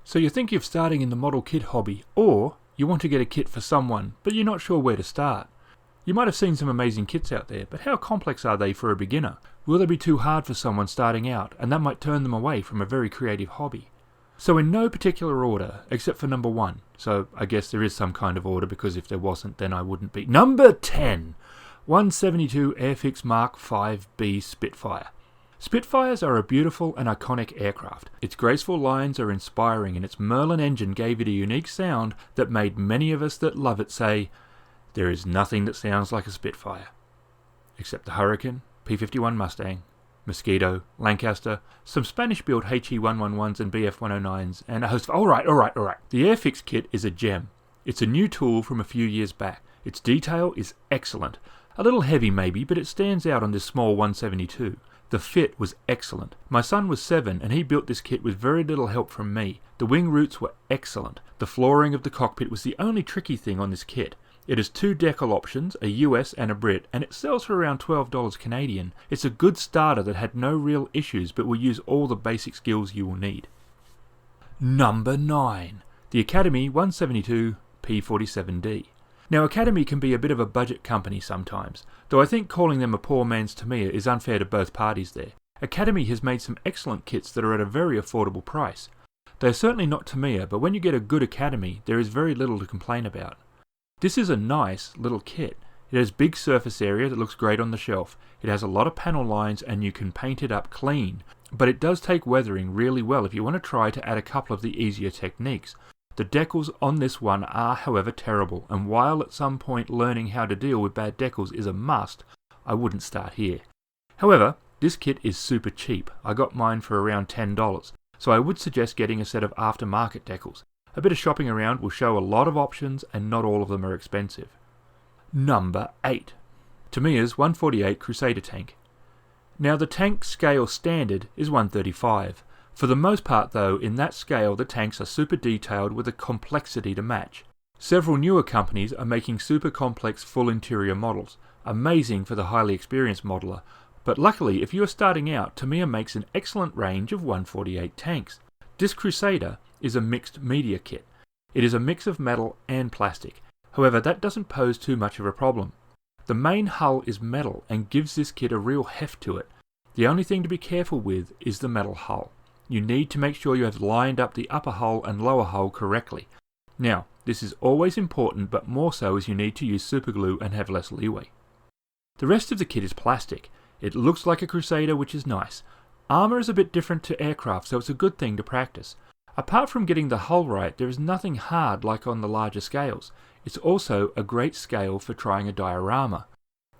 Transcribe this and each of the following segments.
So you think of starting in the model kit hobby, or you want to get a kit for someone, but you're not sure where to start. You might have seen some amazing kits out there, but how complex are they for a beginner? Will they be too hard for someone starting out, and that might turn them away from a very creative hobby? So in no particular order, except for number 1, so I guess there is some kind of order, because if there wasn't, then I wouldn't be. Number 10! 172 Airfix Mark 5B Spitfire. Spitfires are a beautiful and iconic aircraft. Its graceful lines are inspiring, and its Merlin engine gave it a unique sound that made many of us that love it say, "There is nothing that sounds like a Spitfire." Except the Hurricane, P-51 Mustang, Mosquito, Lancaster, some Spanish-built HE-111s and BF-109s, and a host of... Alright. The Airfix kit is a gem. It's a new tool from a few years back. Its detail is excellent. A little heavy maybe, but it stands out on this small 172. The fit was excellent. My son was 7 and he built this kit with very little help from me. The wing roots were excellent. The flooring of the cockpit was the only tricky thing on this kit. It has 2 decal options, a US and a Brit, and it sells for around $12 Canadian. It's a good starter that had no real issues but will use all the basic skills you will need. Number 9. The Academy 172 P47D. Now Academy can be a bit of a budget company sometimes, though I think calling them a poor man's Tomoe is unfair to both parties there. Academy has made some excellent kits that are at a very affordable price. They are certainly not Tomoe, but when you get a good Academy, there is very little to complain about. This is a nice little kit. It has big surface area that looks great on the shelf. It has a lot of panel lines and you can paint it up clean, but it does take weathering really well if you want to try to add a couple of the easier techniques. The decals on this one are, however, terrible, and while at some point learning how to deal with bad decals is a must, I wouldn't start here. However, this kit is super cheap. I got mine for around $10, so I would suggest getting a set of aftermarket decals. A bit of shopping around will show a lot of options and not all of them are expensive. Number 8. Tomoe's 148 Crusader Tank. Now the tank scale standard is 135. For the most part though, in that scale the tanks are super detailed with a complexity to match. Several newer companies are making super complex full interior models, amazing for the highly experienced modeler, but luckily if you are starting out, Tomoe makes an excellent range of 148 tanks. This Crusader is a mixed media kit. It is a mix of metal and plastic, however that doesn't pose too much of a problem. The main hull is metal and gives this kit a real heft to it. The only thing to be careful with is the metal hull. You need to make sure you have lined up the upper hull and lower hull correctly. Now, this is always important, but more so as you need to use superglue and have less leeway. The rest of the kit is plastic. It looks like a Crusader, which is nice. Armour is a bit different to aircraft, so it's a good thing to practice. Apart from getting the hull right, there is nothing hard like on the larger scales. It's also a great scale for trying a diorama.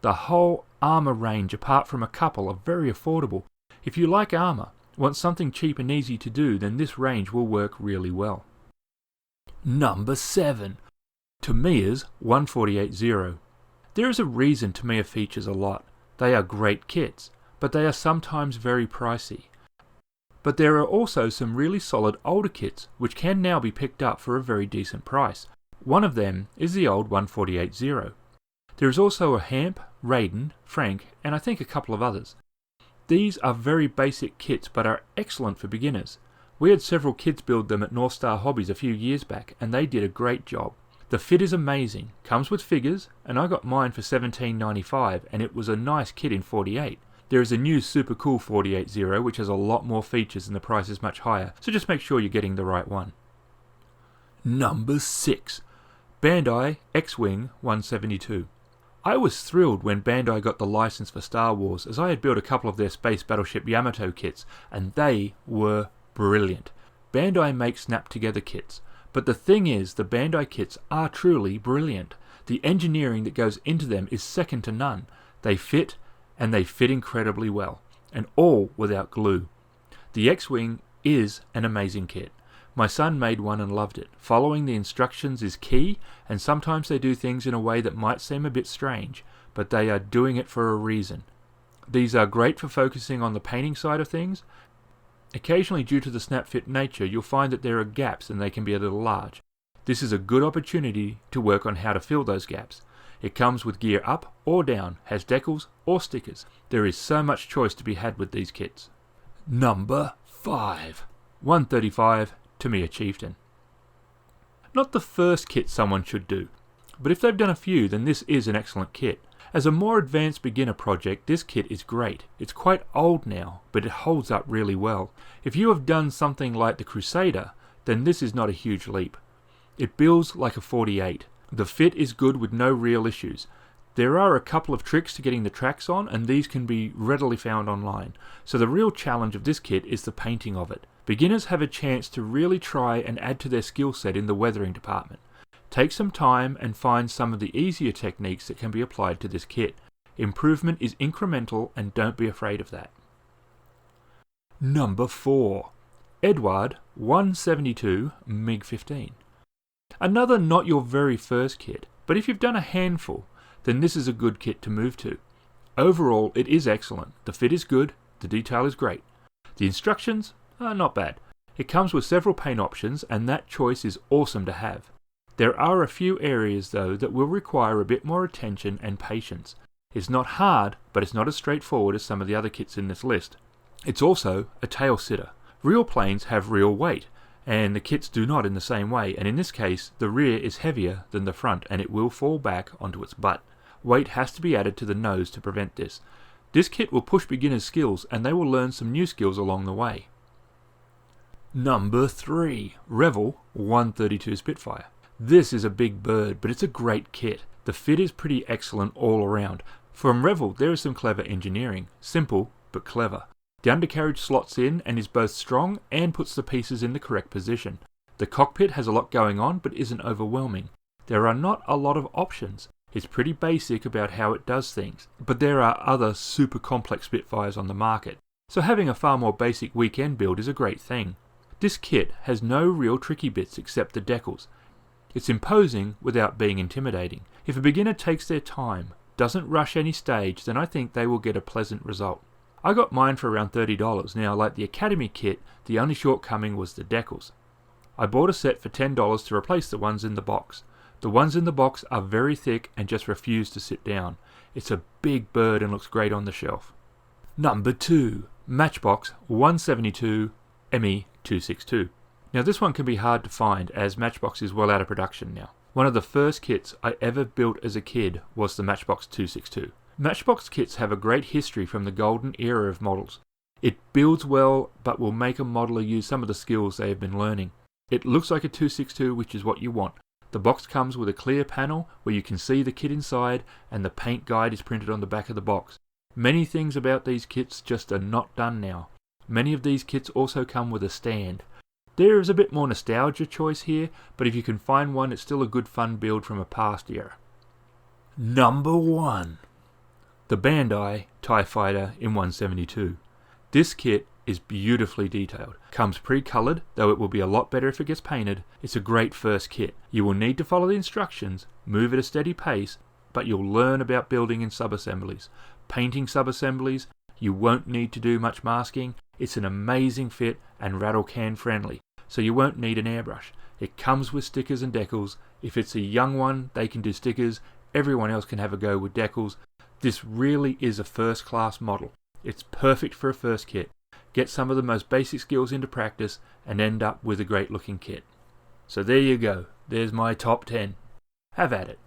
The whole armour range, apart from a couple, are very affordable. If you like armour, want something cheap and easy to do, then this range will work really well. Number 7. Tomoe's 148-0. There is a reason Tomoe features a lot. They are great kits, but they are sometimes very pricey. But there are also some really solid older kits which can now be picked up for a very decent price. One of them is the old 148-0. There is also a Hamp, Raiden, Frank, and I think a couple of others. These are very basic kits but are excellent for beginners. We had several kids build them at North Star Hobbies a few years back and they did a great job. The fit is amazing, comes with figures, and I got mine for $17.95 and it was a nice kit in 48. There is a new super cool 48-0 which has a lot more features and the price is much higher, so just make sure you're getting the right one. Number 6. Bandai Xwing 172. I was thrilled when Bandai got the license for Star Wars, as I had built a couple of their space battleship Yamato kits, and they were brilliant. Bandai makes snap-together kits, but the thing is, the Bandai kits are truly brilliant. The engineering that goes into them is second to none. They fit, and they fit incredibly well, and all without glue. The Xwing is an amazing kit. My son made one and loved it. Following the instructions is key, and sometimes they do things in a way that might seem a bit strange, but they are doing it for a reason. These are great for focusing on the painting side of things. Occasionally, due to the snap-fit nature, you'll find that there are gaps and they can be a little large. This is a good opportunity to work on how to fill those gaps. It comes with gear up or down, has decals or stickers. There is so much choice to be had with these kits. Number 5. 135 to me a chieftain. Not the first kit someone should do, but if they've done a few, then this is an excellent kit. As a more advanced beginner project, this kit is great. It's quite old now, but it holds up really well. If you have done something like the Crusader, then this is not a huge leap. It builds like a 48. The fit is good with no real issues. There are a couple of tricks to getting the tracks on, and these can be readily found online. So the real challenge of this kit is the painting of it. Beginners have a chance to really try and add to their skill set in the weathering department. Take some time and find some of the easier techniques that can be applied to this kit. Improvement is incremental, and don't be afraid of that. Number 4. Eduard 172 MiG-15. Another not your very first kit, but if you've done a handful, then this is a good kit to move to. Overall, it is excellent. The fit is good, the detail is great. The instructions are not bad. It comes with several paint options, and that choice is awesome to have. There are a few areas though that will require a bit more attention and patience. It's not hard, but it's not as straightforward as some of the other kits in this list. It's also a tail sitter. Real planes have real weight, and the kits do not in the same way, and in this case the rear is heavier than the front and it will fall back onto its butt. Weight has to be added to the nose to prevent this. This kit will push beginners' skills, and they will learn some new skills along the way. Number 3. Revell 132 Spitfire. This is a big bird, but it's a great kit. The fit is pretty excellent all around. From Revell there is some clever engineering. Simple, but clever. The undercarriage slots in and is both strong and puts the pieces in the correct position. The cockpit has a lot going on, but isn't overwhelming. There are not a lot of options. It's pretty basic about how it does things, but there are other super complex Spitfires on the market, so having a far more basic weekend build is a great thing. This kit has no real tricky bits except the decals. It's imposing without being intimidating. If a beginner takes their time, doesn't rush any stage, then I think they will get a pleasant result. I got mine for around $30. Now, like the Academy kit, the only shortcoming was the decals. I bought a set for $10 to replace the ones in the box. The ones in the box are very thick and just refuse to sit down. It's a big bird and looks great on the shelf. Number 2. Matchbox 172 ME262. Now this one can be hard to find as Matchbox is well out of production now. One of the first kits I ever built as a kid was the Matchbox 262. Matchbox kits have a great history from the golden era of models. It builds well, but will make a modeler use some of the skills they have been learning. It looks like a 262, which is what you want. The box comes with a clear panel where you can see the kit inside, and the paint guide is printed on the back of the box. Many things about these kits just are not done now. Many of these kits also come with a stand. There is a bit more nostalgia choice here, but if you can find one, it's still a good fun build from a past era. Number 1. The BandaiTIE Fighter in 172. This kit is beautifully detailed. Comes pre-coloured, though it will be a lot better if it gets painted. It's a great first kit. You will need to follow the instructions, move at a steady pace, but you'll learn about building in sub-assemblies. Painting sub-assemblies, you won't need to do much masking. It's an amazing fit and rattle can friendly, so you won't need an airbrush. It comes with stickers and decals. If it's a young one, they can do stickers. Everyone else can have a go with decals. This really is a first-class model. It's perfect for a first kit. Get some of the most basic skills into practice and end up with a great looking kit. So there you go. There's my top 10. Have at it.